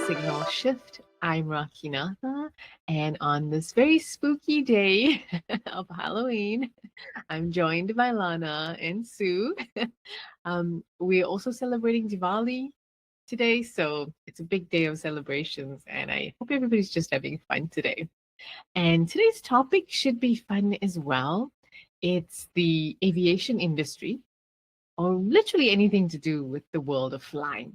Signal Shift. I'm Rakinatha, and on this very spooky day of Halloween, I'm joined by Lana and Sue. We're also celebrating Diwali today, so it's a big day of celebrations, and I hope everybody's just having fun today. And today's topic should be fun as well. It's the aviation industry, or literally anything to do with the world of flying.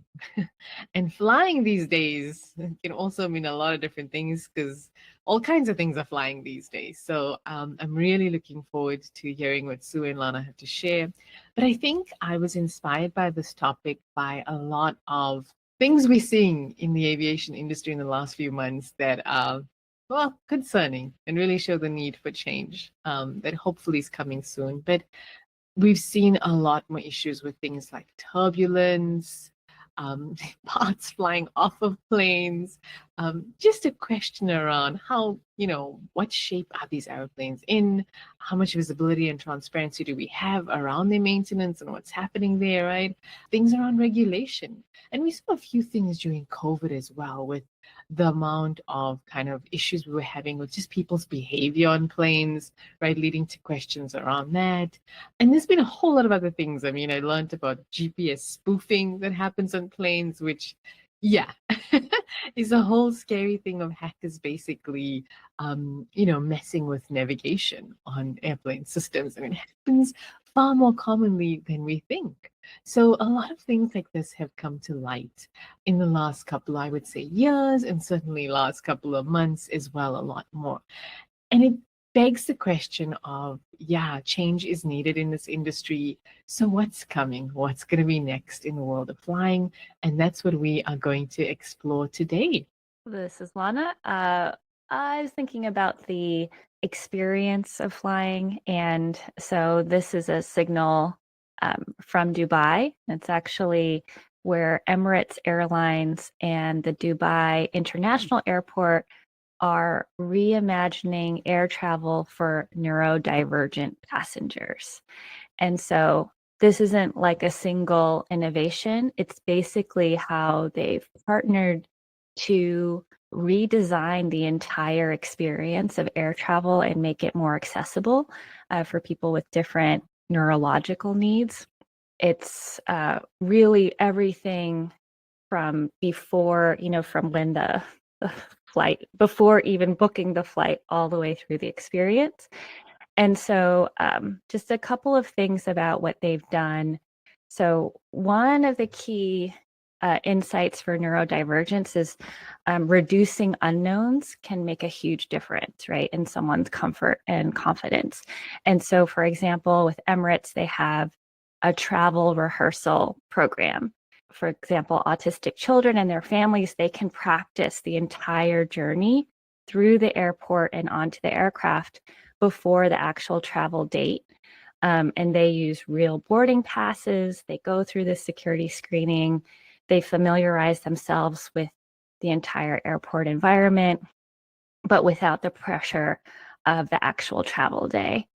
And flying these days can also mean a lot of different things because all kinds of things are flying these days. So I'm really looking forward to hearing what Sue and Lana have to share. But I think I was inspired by this topic by a lot of things we're seeing in the aviation industry in the last few months that are, well, concerning and really show the need for change that hopefully is coming soon. But we've seen a lot more issues with things like turbulence, parts flying off of planes, just a question around how, what shape are these airplanes in? How much visibility and transparency do we have around their maintenance and what's happening there, right? Things around regulation. And we saw a few things during COVID as well with the amount of kind of issues we were having with just people's behavior on planes, right? Leading to questions around that. And there's been a whole lot of other things. I mean, I learned about GPS spoofing that happens on planes, which, yeah, is a whole scary thing of hackers basically, messing with navigation on airplane systems. I mean, it happens far more commonly than we think. So a lot of things like this have come to light in the last couple, I would say, years, and certainly last couple of months as well, a lot more. And it begs the question of, yeah, change is needed in this industry. So what's coming? What's going to be next in the world of flying? And that's what we are going to explore today. This is Lana. I was thinking about the experience of flying. And so this is a signal from Dubai. It's actually where Emirates Airlines and the Dubai International Airport are reimagining air travel for neurodivergent passengers. And so this isn't like a single innovation. It's basically how they've partnered to redesign the entire experience of air travel and make it more accessible for people with different neurological needs. It's really everything from before, from when the flight, before even booking the flight, all the way through the experience. And so just a couple of things about what they've done. So one of the key insights for neurodivergence is reducing unknowns can make a huge difference, right, in someone's comfort and confidence. And so, for example, with Emirates, they have a travel rehearsal program. For example, autistic children and their families, they can practice the entire journey through the airport and onto the aircraft before the actual travel date. And they use real boarding passes. They go through the security screening. They familiarize themselves with the entire airport environment, but without the pressure of the actual travel day.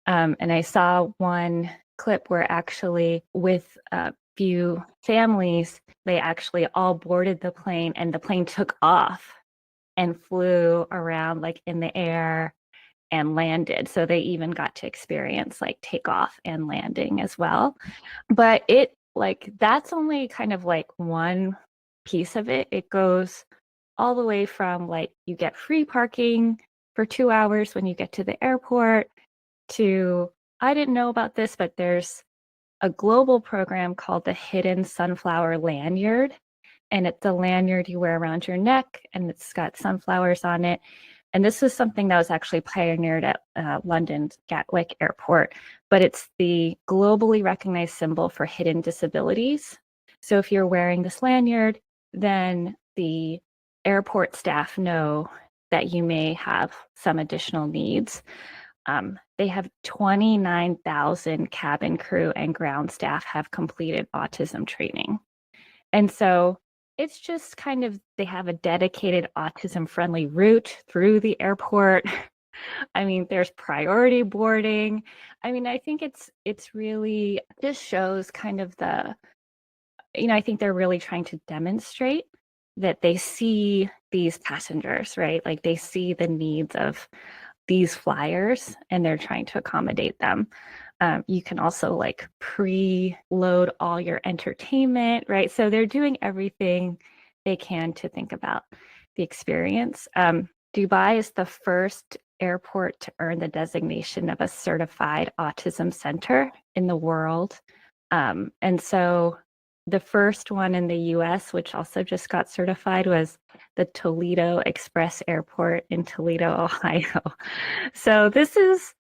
And I saw one clip where actually with a few families, they actually all boarded the plane and the plane took off and flew around like in the air and landed. So they even got to experience like takeoff and landing as well. But that's only kind of like one piece of it. It goes all the way from like you get free parking for 2 hours when you get to the airport to, I didn't know about this, but there's a global program called the Hidden Sunflower Lanyard. And it's a lanyard you wear around your neck and it's got sunflowers on it. And this was something that was actually pioneered at London's Gatwick Airport, but it's the globally recognized symbol for hidden disabilities. So if you're wearing this lanyard, then the airport staff know that you may have some additional needs. They have 29,000 cabin crew and ground staff have completed autism training. And so it's just kind of, they have a dedicated autism-friendly route through the airport. I mean, there's priority boarding. I mean, I think it's really just shows kind of the, I think they're really trying to demonstrate that they see these passengers, right? Like they see the needs of these flyers and they're trying to accommodate them. You can also like pre-load all your entertainment, right? So they're doing everything they can to think about the experience. Dubai is the first airport to earn the designation of a certified autism center in the world. And so the first one in the US, which also just got certified, was the Toledo Express Airport in Toledo, Ohio. So this is,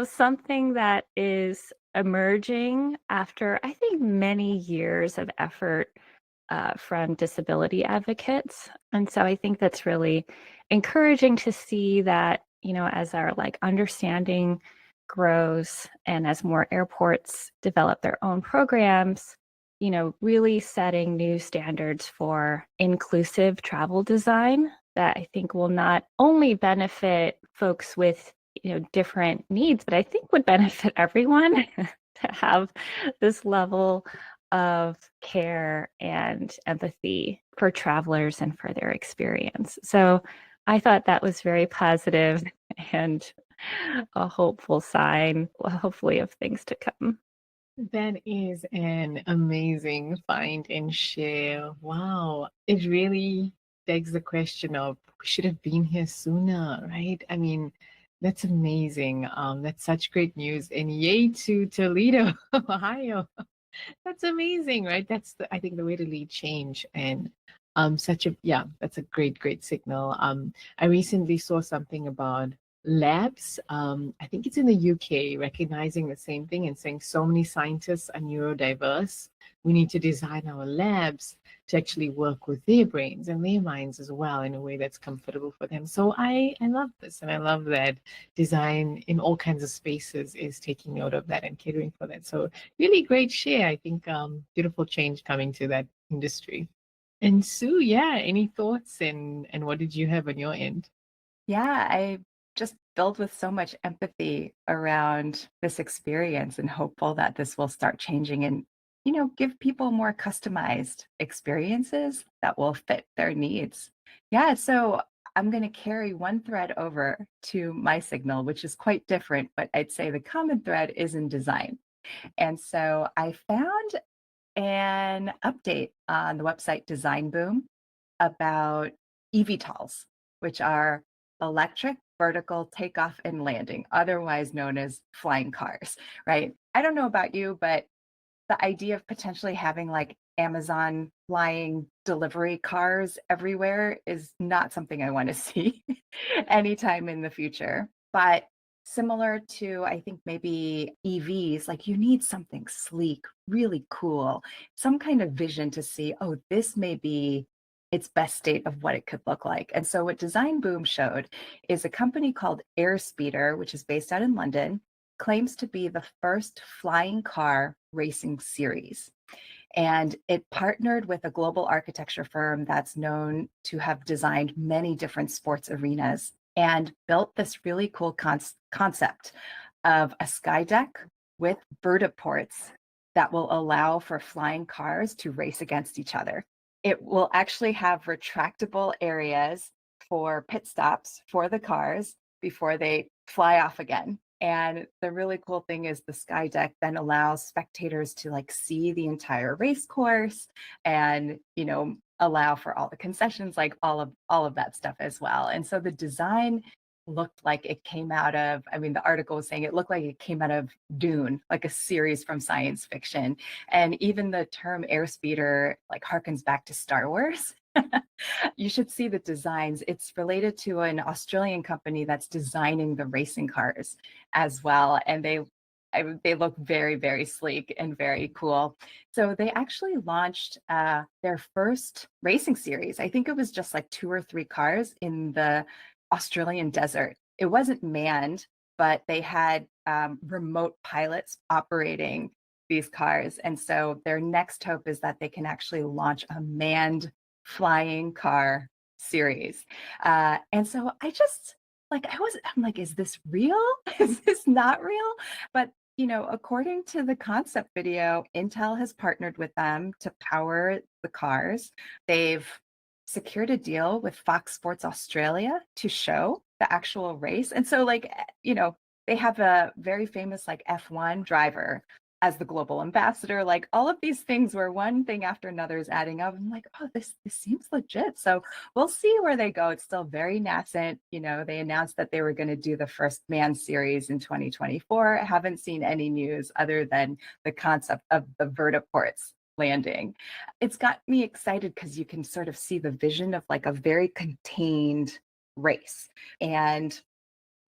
something that is emerging after, I think, many years of effort from disability advocates. And so I think that's really encouraging to see that, as our like understanding grows and as more airports develop their own programs, really setting new standards for inclusive travel design that I think will not only benefit folks with, different needs, but I think would benefit everyone to have this level of care and empathy for travelers and for their experience. So I thought that was very positive and a hopeful sign, hopefully, of things to come. That is an amazing find and share. Wow. It really begs the question of we should have been here sooner, right? I mean, that's amazing. That's such great news. And yay to Toledo, Ohio. That's amazing, right? That's I think the way to lead change. And that's a great signal. I recently saw something about labs. I think it's in the UK, recognizing the same thing and saying so many scientists are neurodiverse. We need to design our labs to actually work with their brains and their minds as well in a way that's comfortable for them. So I love this, and I love that design in all kinds of spaces is taking note of that and catering for that. So really great share. I think beautiful change coming to that industry. And Sue, yeah, any thoughts and what did you have on your end? Yeah, I just filled with so much empathy around this experience and hopeful that this will start changing and, give people more customized experiences that will fit their needs. Yeah, so I'm going to carry one thread over to my signal, which is quite different, but I'd say the common thread is in design. And so I found an update on the website Design Boom about eVTOLs, which are electric vertical takeoff and landing, otherwise known as flying cars, right? I don't know about you, but the idea of potentially having like Amazon flying delivery cars everywhere is not something I want to see anytime in the future. But similar to, I think maybe EVs, like you need something sleek, really cool, some kind of vision to see, oh, this may be its best state of what it could look like. And so what Design Boom showed is a company called Airspeeder, which is based out in London, claims to be the first flying car racing series. And it partnered with a global architecture firm that's known to have designed many different sports arenas and built this really cool concept of a sky deck with vertiports that will allow for flying cars to race against each other. It will actually have retractable areas for pit stops for the cars before they fly off again. And the really cool thing is the sky deck then allows spectators to like see the entire race course and, allow for all the concessions, like all of that stuff as well. And so the design looked like it came out of, I mean, the article was saying it looked like it came out of Dune, like a series from science fiction. And even the term airspeeder like harkens back to Star Wars. You should see the designs. It's related to an Australian company that's designing the racing cars as well. And they look very, very sleek and very cool. So they actually launched their first racing series. I think it was just like 2 or 3 cars in the Australian desert. It wasn't manned, but they had remote pilots operating these cars. And so their next hope is that they can actually launch a manned flying car series. And so I just I'm like, is this real? Is this not real? But according to the concept video, Intel has partnered with them to power the cars. They've secured a deal with Fox Sports Australia to show the actual race. And so, like, they have a very famous, like, F1 driver as the global ambassador. Like, all of these things where one thing after another is adding up. I'm like, oh, this seems legit. So we'll see where they go. It's still very nascent. They announced that they were going to do the first manned series in 2024. I haven't seen any news other than the concept of the vertiports landing. It's got me excited because you can sort of see the vision of like a very contained race. And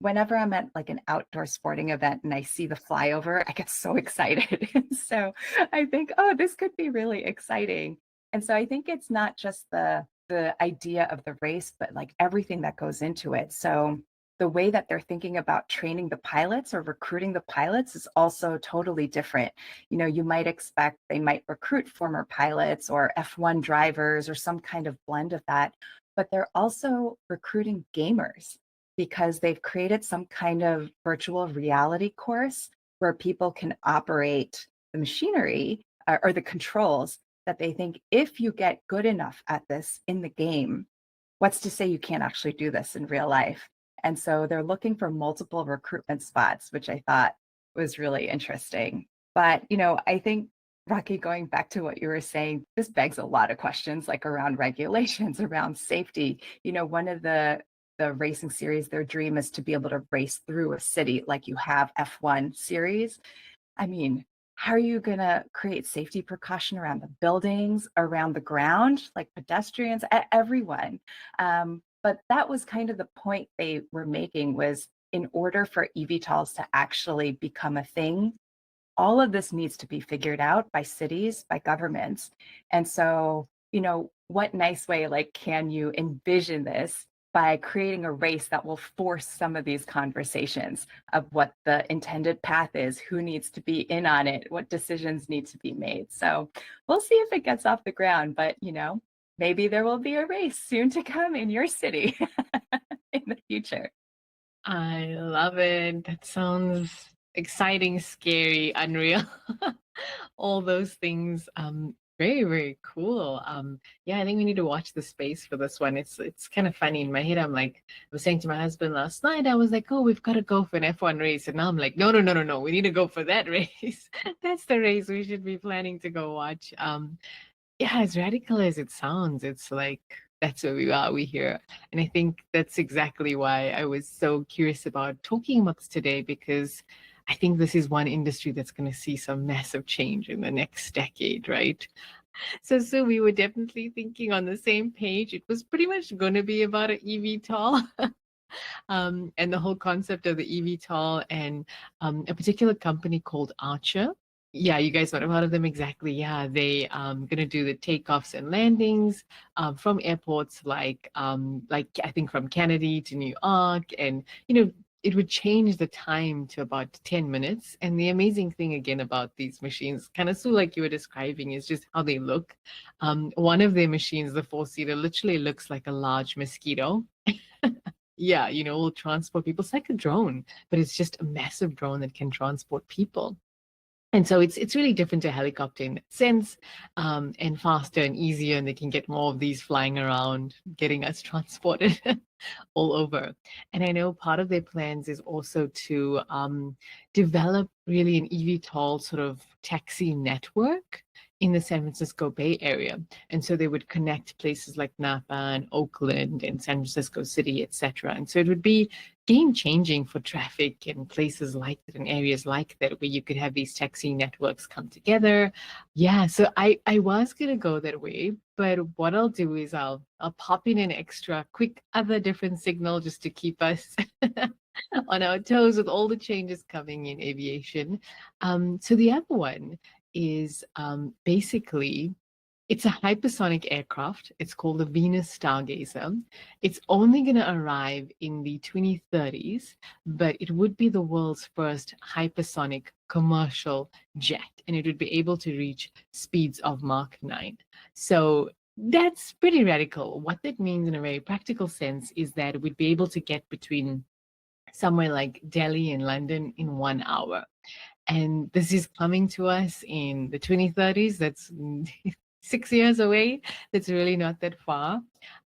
whenever I'm at like an outdoor sporting event and I see the flyover, I get so excited. And so I think, oh, this could be really exciting. And so I think it's not just the idea of the race, but like everything that goes into it. So the way that they're thinking about training the pilots or recruiting the pilots is also totally different. You might expect they might recruit former pilots or F1 drivers or some kind of blend of that, but they're also recruiting gamers because they've created some kind of virtual reality course where people can operate the machinery or the controls that they think if you get good enough at this in the game, what's to say you can't actually do this in real life? And so they're looking for multiple recruitment spots, which I thought was really interesting. But, I think, Rocky, going back to what you were saying, this begs a lot of questions like around regulations, around safety. One of the racing series, their dream is to be able to race through a city like you have F1 series. I mean, how are you going to create safety precaution around the buildings, around the ground, like pedestrians, everyone? But that was kind of the point they were making was in order for eVTOLs to actually become a thing, all of this needs to be figured out by cities, by governments. And so, what nice way, like, can you envision this by creating a race that will force some of these conversations of what the intended path is, who needs to be in on it, what decisions need to be made. So we'll see if it gets off the ground, but maybe there will be a race soon to come in your city in the future. I love it. That sounds exciting, scary, unreal. All those things. Very, very cool. Yeah, I think we need to watch the space for this one. It's kind of funny in my head. I'm like, I was saying to my husband last night, I was like, oh, we've got to go for an F1 race. And now I'm like, no, no, no, no, no. We need to go for that race. That's the race we should be planning to go watch. Yeah, as radical as it sounds, it's like that's where we are, we here. And I think that's exactly why I was so curious about talking about this today, because I think this is one industry that's going to see some massive change in the next decade, right? So we were definitely thinking on the same page. It was pretty much going to be about an eVTOL. And the whole concept of the eVTOL and a particular company called Archer. Yeah, you guys might have heard of them. Exactly. Yeah, they going to do the takeoffs and landings from airports like I think from Kennedy to New York, and it would change the time to about 10 minutes. And the amazing thing again about these machines, kind of so like you were describing, is just how they look. One of their machines, the four-seater, literally looks like a large mosquito. Yeah, will transport people. It's like a drone, but it's just a massive drone that can transport people. And so it's really different to a helicopter in that sense, and faster and easier, and they can get more of these flying around, getting us transported all over. And I know part of their plans is also to develop really an eVTOL sort of taxi network in the San Francisco Bay Area. And so they would connect places like Napa and Oakland and San Francisco City, etc. And so it would be game-changing for traffic in places like that, in areas like that, where you could have these taxi networks come together. Yeah, so I was gonna go that way, but what I'll do is I'll pop in an extra quick other different signal just to keep us on our toes with all the changes coming in aviation. So the other one is basically it's a hypersonic aircraft. It's called the Venus Stargazer. It's only going to arrive in the 2030s, but it would be the world's first hypersonic commercial jet, and it would be able to reach speeds of Mach 9. So that's pretty radical. What that means in a very practical sense is that we'd be able to get between somewhere like Delhi and London in 1 hour. And this is coming to us in the 2030s. That's 6 years away. That's really not that far.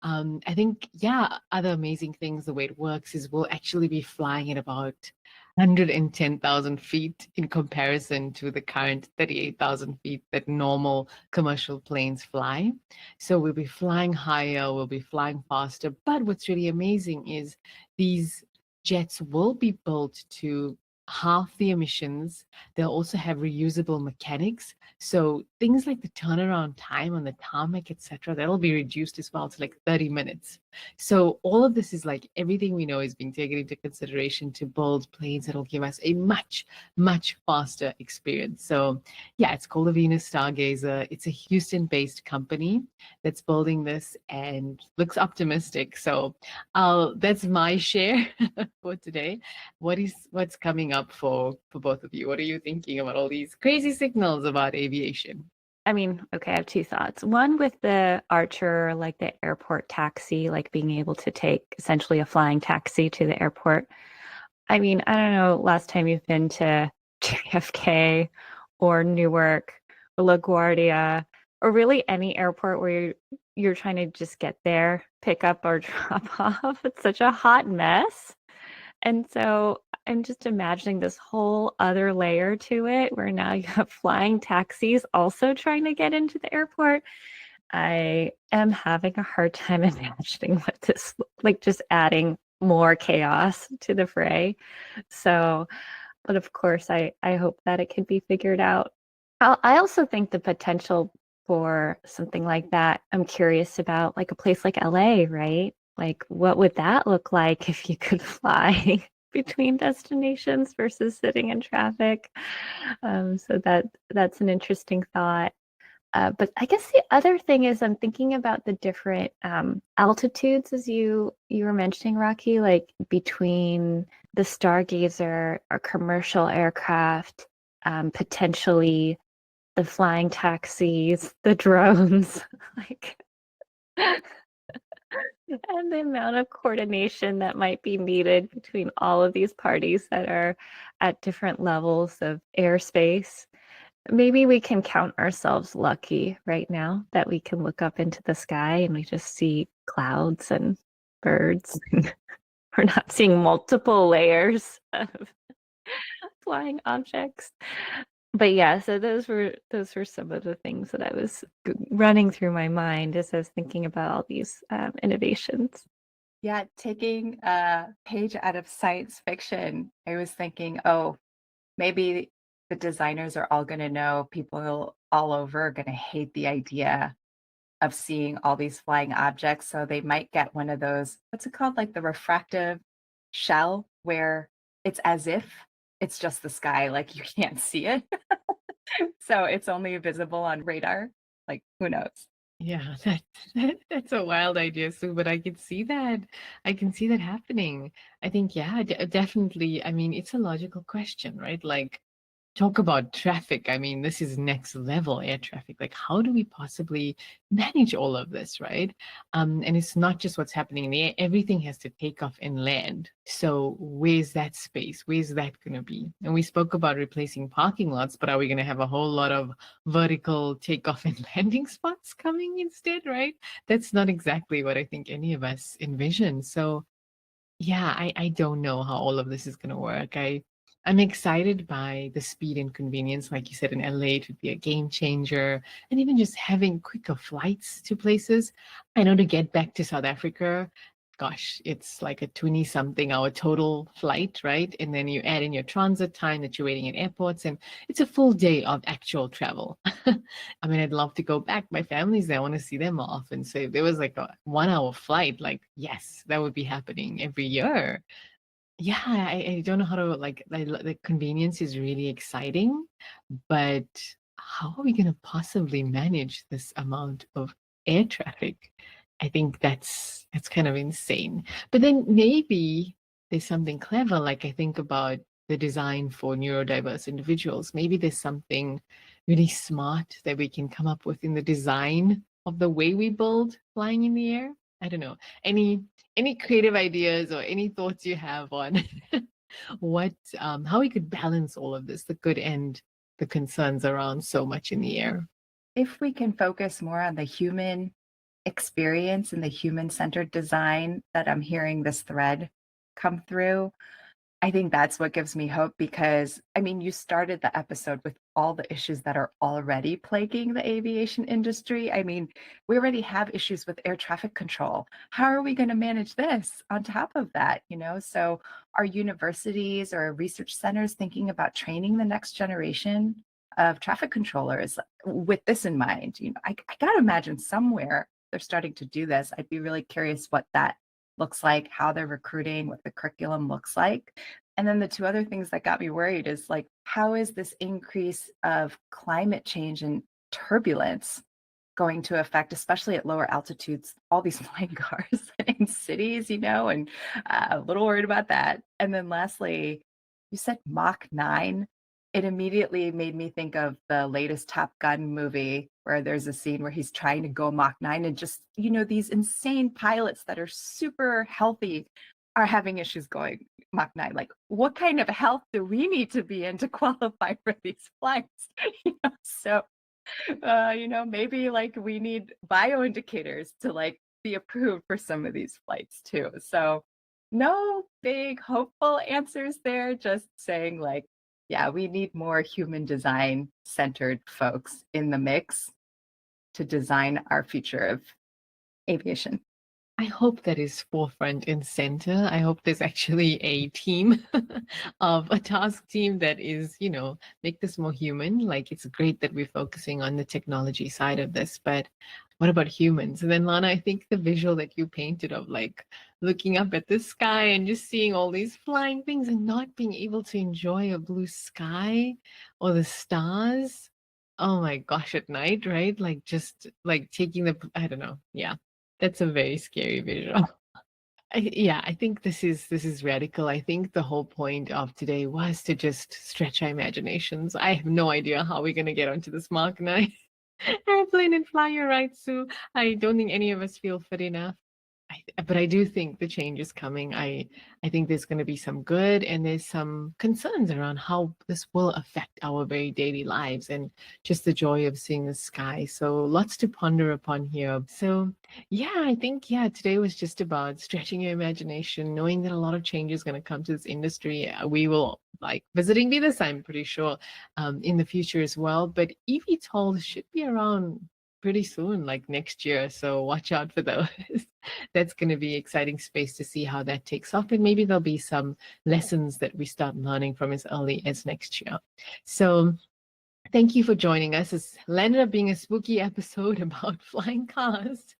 I think, yeah, other amazing things, the way it works is we'll actually be flying at about 110,000 feet in comparison to the current 38,000 feet that normal commercial planes fly. So we'll be flying higher, we'll be flying faster. But what's really amazing is these jets will be built to half the emissions. They'll also have reusable mechanics. So things like the turnaround time on the tarmac, etc., that'll be reduced as well to like 30 minutes. So all of this is like everything we know is being taken into consideration to build planes that'll give us a much, much faster experience. So yeah, it's called the Venus Stargazer. It's a Houston-based company that's building this and looks optimistic. So that's my share for today. What's coming up for both of you? What are you thinking about all these crazy signals about aviation? I mean, okay, I have two thoughts. One with the Archer, like the airport taxi, like being able to take essentially a flying taxi to the airport. I mean, I don't know, last time you've been to JFK or Newark or LaGuardia or really any airport where you're trying to just get there, pick up or drop off. It's such a hot mess. And so I'm just imagining this whole other layer to it where now you have flying taxis also trying to get into the airport. I am having a hard time imagining what this like just adding more chaos to the fray. So, but of course I hope that it can be figured out. I also think the potential for something like that, I'm curious about like a place like LA, right? Like what would that look like if you could fly between destinations versus sitting in traffic? So that's an interesting thought. But I guess the other thing is I'm thinking about the different altitudes as you were mentioning, Rocky, like between the Stargazer or commercial aircraft, potentially the flying taxis, the drones, like and the amount of coordination that might be needed between all of these parties that are at different levels of airspace. Maybe we can count ourselves lucky right now that we can look up into the sky and we just see clouds and birds. We're not seeing multiple layers of flying objects. But yeah, so those were some of the things that I was running through my mind as I was thinking about all these innovations. Yeah, taking a page out of science fiction, I was thinking, oh, maybe the designers are all going to know people all over are going to hate the idea of seeing all these flying objects. So they might get one of those, what's it called? Like the refractive shell, where it's as if it's just the sky, like you can't see it. So it's only visible on radar. Like, who knows? Yeah, that's a wild idea, Sue, but I can see that. I can see that happening. I think, yeah, definitely. I mean, it's a logical question, right? Like, talk about traffic. I mean, this is next level air traffic. Like, how do we possibly manage all of this, right? And it's not just what's happening in the air. Everything has to take off and land. So where's that space? Where's that going to be? And we spoke about replacing parking lots, but are we going to have a whole lot of vertical takeoff and landing spots coming instead, right? That's not exactly what I think any of us envision. So yeah, I don't know how all of this is going to work. I'm excited by the speed and convenience. Like you said, in LA, it would be a game changer. And even just having quicker flights to places. I know to get back to South Africa, gosh, it's like a 20-something hour total flight, right? And then you add in your transit time that you're waiting at airports, and it's a full day of actual travel. I mean, I'd love to go back. My family's there. I want to see them more often. So if there was like a 1 hour flight, like, yes, that would be happening every year. Yeah, I don't know how to like the convenience is really exciting, but how are we going to possibly manage this amount of air traffic? I think that's kind of insane. But then maybe there's something clever, like I think about the design for neurodiverse individuals. Maybe there's something really smart that we can come up with in the design of the way we build flying in the air. I don't know. Any creative ideas or any thoughts you have on what how we could balance all of this, the good and the concerns around so much in the air? if we can focus more on the human experience and the human-centered design that I'm hearing this thread come through, I think that's what gives me hope because, I mean, you started the episode with all the issues that are already plaguing the aviation industry. I mean, we already have issues with air traffic control. How are we going to manage this on top of that? So are universities or research centers thinking about training the next generation of traffic controllers with this in mind? I got to imagine somewhere they're starting to do this. I'd be really curious what that looks like, how they're recruiting, what the curriculum looks like. And then the two other things that got me worried is like, how is this increase of climate change and turbulence going to affect, especially at lower altitudes, all these flying cars in cities, and a little worried about that. And then lastly, you said Mach 9. It immediately made me think of the latest Top Gun movie where there's a scene where he's trying to go Mach 9 and just, these insane pilots that are super healthy are having issues going Mach 9. Like, what kind of health do we need to be in to qualify for these flights? So maybe like we need bioindicators to like be approved for some of these flights too. So no big hopeful answers there, just saying like, yeah, we need more human design centered folks in the mix to design our future of aviation. I hope that is forefront and center. I hope there's actually a team of a task team that is, make this more human. Like it's great that we're focusing on the technology side of this, but what about humans? And then Lana, I think the visual that you painted of like looking up at the sky and just seeing all these flying things and not being able to enjoy a blue sky or the stars. Oh my gosh, at night, right? Like just like taking I don't know. Yeah. That's a very scary visual. I think this is radical. I think the whole point of today was to just stretch our imaginations. I have no idea how we're gonna get onto this Mach 9 airplane and fly your right, Sue. I don't think any of us feel fit enough. But I do think the change is coming. I think there's going to be some good and there's some concerns around how this will affect our very daily lives and just the joy of seeing the sky. So lots to ponder upon here. So I think today was just about stretching your imagination, knowing that a lot of change is going to come to this industry. We will like visiting be this, I'm pretty sure, in the future as well. But EVTOL should be around pretty soon, like next year. So watch out for those. That's going to be exciting space to see how that takes off. And maybe there'll be some lessons that we start learning from as early as next year. So thank you for joining us. It's landed up being a spooky episode about flying cars.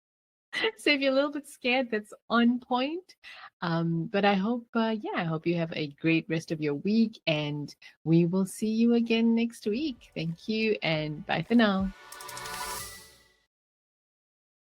So if you're a little bit scared, that's on point. But I hope, I hope you have a great rest of your week and we will see you again next week. Thank you and bye for now.